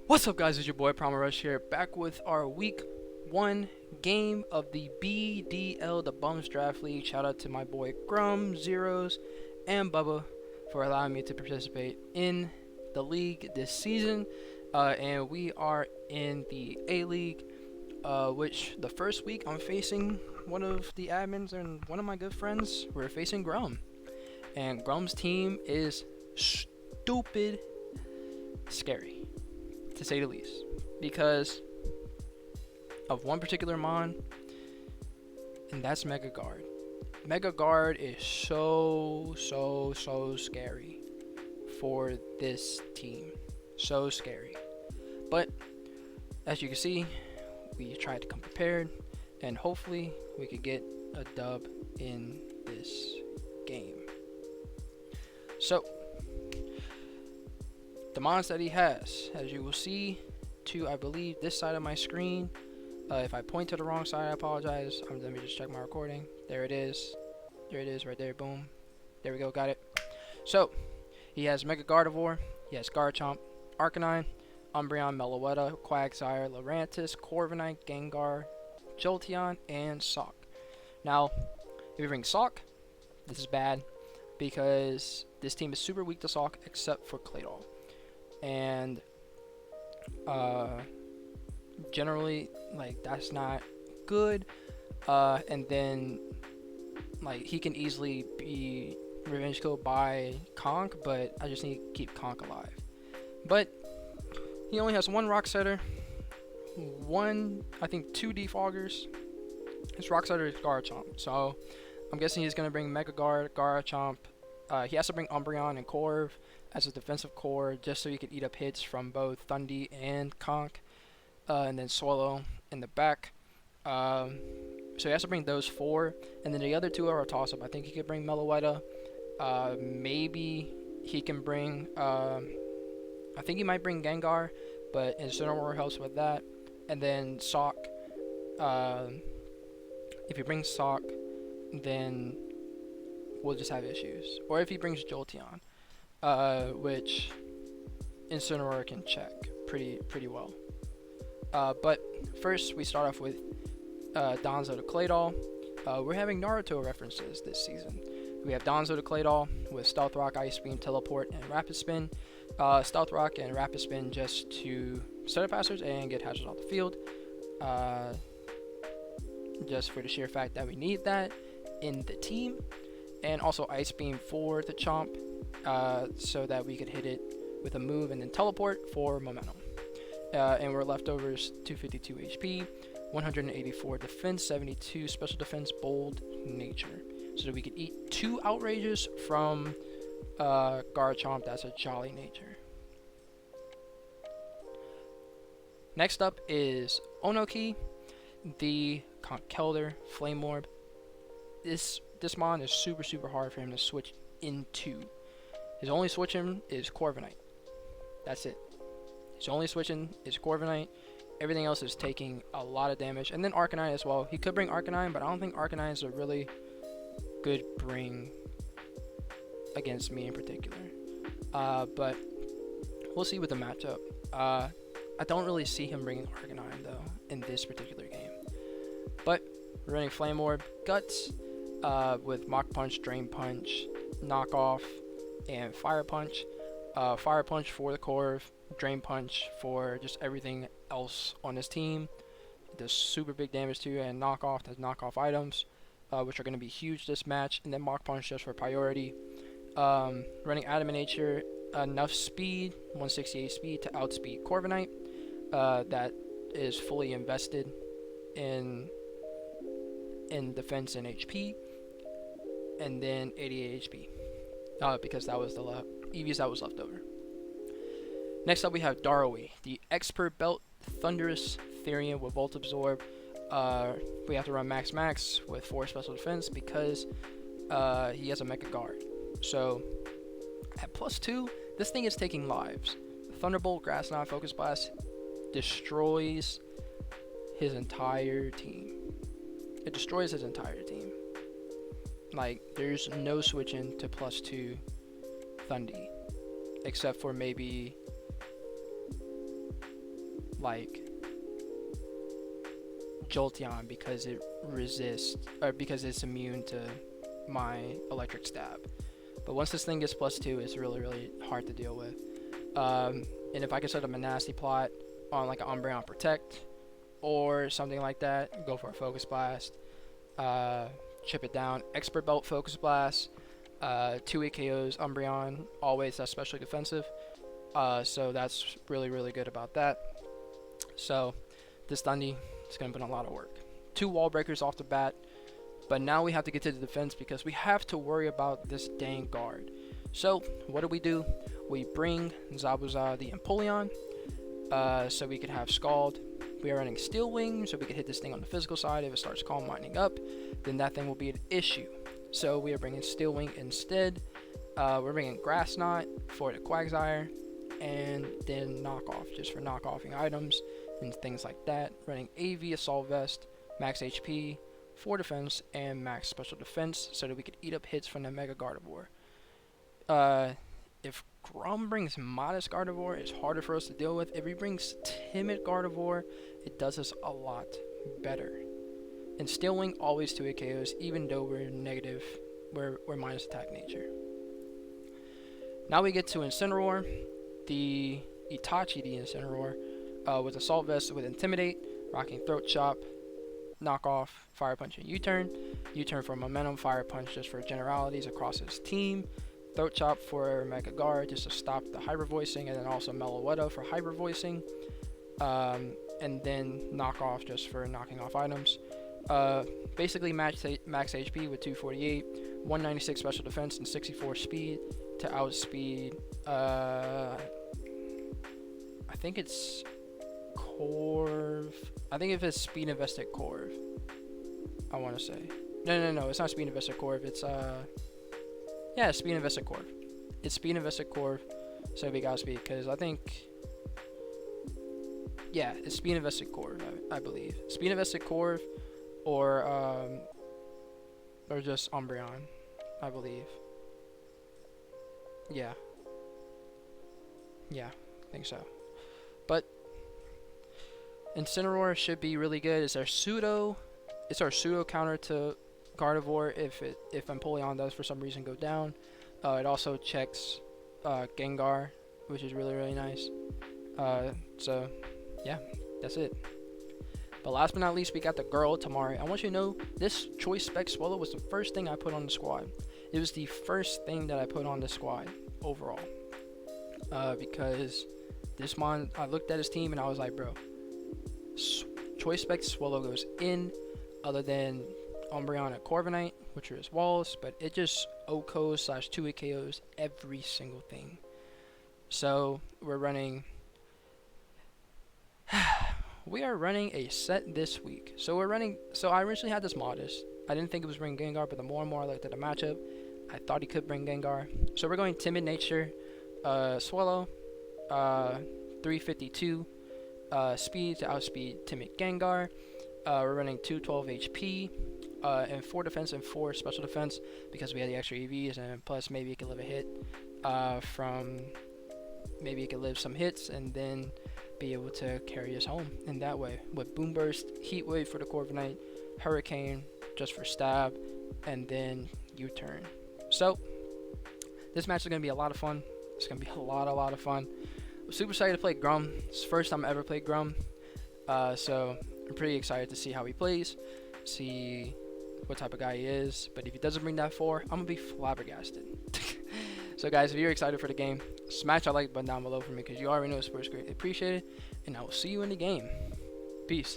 What's up, guys? It's your boy Prima Rush here, back with our week 1 game of the BDL, the Bums Draft League. Shout out to my boy Grum, Zeros, and Bubba for allowing me to participate in the league this season. And we are in the A League, which the first week I'm facing one of the admins and one of my good friends. We're facing Grum, and Grum's team is stupid scary, to say the least, because of one particular mon, and that's Mega Guard. Mega Guard is so scary for this team. So scary. But as you can see, we tried to come prepared, and hopefully we could get a dub in this game. So the mons that he has, as you will see to, I believe, this side of my screen. If I point to the wrong side, I apologize. Let me just check my recording. There it is. There it is right there. Boom. There we go. Got it. So he has Mega Gardevoir. He has Garchomp, Arcanine, Umbreon, Meloetta, Quagsire, Lurantis, Corviknight, Gengar, Jolteon, and Sock. Now, if you bring Sock, this is bad because this team is super weak to Sock except for Claydol. And generally, like, that's not good. And then, like, he can easily be revenge killed by Conk, but I just need to keep Conk alive. But he only has one Rock Setter, two Defoggers. His Rock Setter is Garchomp, so I'm guessing he's gonna bring Mega Guard, Garchomp. He has to bring Umbreon and Corv as a defensive core, just so he could eat up hits from both Thundy and Conk, and then Swallow in the back. So he has to bring those 4, and then the other 2 are a toss-up. I think he could bring Meloetta. Maybe he can bring, I think he might bring Gengar, but Incineroar helps with that. And then Sock, if he brings Sock, then we'll just have issues. Or if he brings Jolteon, which Incineroar can check pretty well. But first, we start off with Donzo to Claydol. We're having Naruto references this season. We have Donzo to Claydol with Stealth Rock, Ice Beam, Teleport, and Rapid Spin. Stealth Rock and Rapid Spin just to set up hazards and get hazards off the field. Just for the sheer fact that we need that in the team. And also Ice Beam for the Chomp, so that we could hit it with a move, and then Teleport for momentum. And we're leftovers 252 HP, 184 defense, 72 special defense, bold nature. So that we could eat 2 outrages from Garchomp. That's a jolly nature. Next up is Onoki, the Conkeldurr Flame Orb. This mon is super hard for him to switch into. His only switching is Corviknight. That's it. His only switching is Corviknight. Everything else is taking a lot of damage. And then Arcanine as well. He could bring Arcanine, but I don't think Arcanine is a really good bring against me in particular. But we'll see with the matchup. I don't really see him bringing Arcanine, though, in this particular game. But we're running Flame Orb, Guts, with Mach Punch, Drain Punch, Knockoff, and Fire Punch. Fire Punch for the Corv, Drain Punch for just everything else on this team. It does super big damage to you, and Knockoff does knockoff items, which are going to be huge this match. And then Mach Punch just for priority. Running Adamant Nature, enough speed, 168 speed to outspeed Corviknight. That is fully invested in defense and HP, and then 88 HP, because that was the EVs that was left over. Next up, we have Darui, the Expert Belt Thundurus Therian with Volt Absorb. We have to run Max with 4 special defense because he has a Mega Guard. So at +2, this thing is taking lives. Thunderbolt, Grass Knot, Focus Blast destroys his entire team. It destroys his entire team. Like, there's no switching to +2 Thundy, except for maybe like Jolteon because it resists, or because it's immune to my electric stab. But once this thing gets +2, it's really, really hard to deal with. And if I can set up a nasty plot on like an Umbreon Protect or something like that, go for a Focus Blast, chip it down, Expert Belt Focus Blast, 2 KOs, Umbreon, always that's specially defensive. So that's really, really good about that. So this Thundy is going to put in a lot of work. 2 wall breakers off the bat, but now we have to get to the defense because we have to worry about this dang guard. So what do? We bring Zabuza the Empoleon, so we could have Scald. We are running Steel Wing, so we could hit this thing on the physical side. If it starts Calm Minding up, then that thing will be an issue. So we are bringing Steel Wing instead. We're bringing Grass Knot for the Quagsire, and then Knockoff, just for knockoffing items and things like that. Running AV Assault Vest, max HP, 4 defense, and max special defense, so that we could eat up hits from the Mega Gardevoir. If Grum brings Modest Gardevoir, it's harder for us to deal with. If he brings Timid Gardevoir, it does us a lot better. And Steel Wing always 2 KOs, even though we're negative, we're minus attack nature. Now we get to Incineroar, the Itachi the Incineroar, with Assault Vest with Intimidate, rocking Throat Chop, Knockoff, Fire Punch, and U-Turn. U-Turn for Momentum, Fire Punch just for generalities across his team, Throat Chop for Mega Guard just to stop the Hyper Voicing, and then also Meloetta for Hyper Voicing, and then Knockoff just for knocking off items. Basically max HP with 248, 196 special defense, and 64 speed to outspeed, I think it's Corv. I think if it's Speed Invested Corv, I want to say. No, it's not Speed Invested Corv. It's yeah, Speed Invested Corv. It's Speed Invested Corv. So we got speed, because I think, yeah, it's Speed Invested Corv, I believe. Speed Invested Corv, or just Umbreon, I believe. Yeah, I think so. But Incineroar should be really good. It's our pseudo counter to Gardevoir if Empoleon does for some reason go down. It also checks Gengar, which is really, really nice. So yeah, that's it. But last but not least, we got the girl Tamari. I want you to know this Choice Spec Swallow was the first thing I put on the squad. It was the first thing that I put on the squad overall, because this mon, I looked at his team and I was like, bro, Choice Spec Swallow goes in, other than Umbreon and Corviknight, which are his walls, but it just OHKOs / 2 KOs every single thing. So we're running we are running a set this week. So I originally had this Modest. I didn't think it was bringing Gengar, but the more and more I looked at the matchup, I thought he could bring Gengar. So we're going Timid Nature, Swallow, 352 speed to outspeed Timid Gengar. We're running 212 HP, and 4 defense and 4 special defense, because we had the extra EVs, and plus maybe it could live a hit maybe it could live some hits and then be able to carry us home in that way, with Boom Burst, Heat Wave for the Corviknight, Hurricane just for stab, and then U-Turn. So this match is going to be a lot of fun. It's going to be a lot of fun. I'm super excited to play Grum. It's the first time I ever played Grum, so I'm pretty excited to see how he plays, see what type of guy he is. But if he doesn't bring that 4, I'm going to be flabbergasted. So guys, if you're excited for the game, smash that like button down below for me, because you already know it's greatly appreciated, and I will see you in the game. Peace.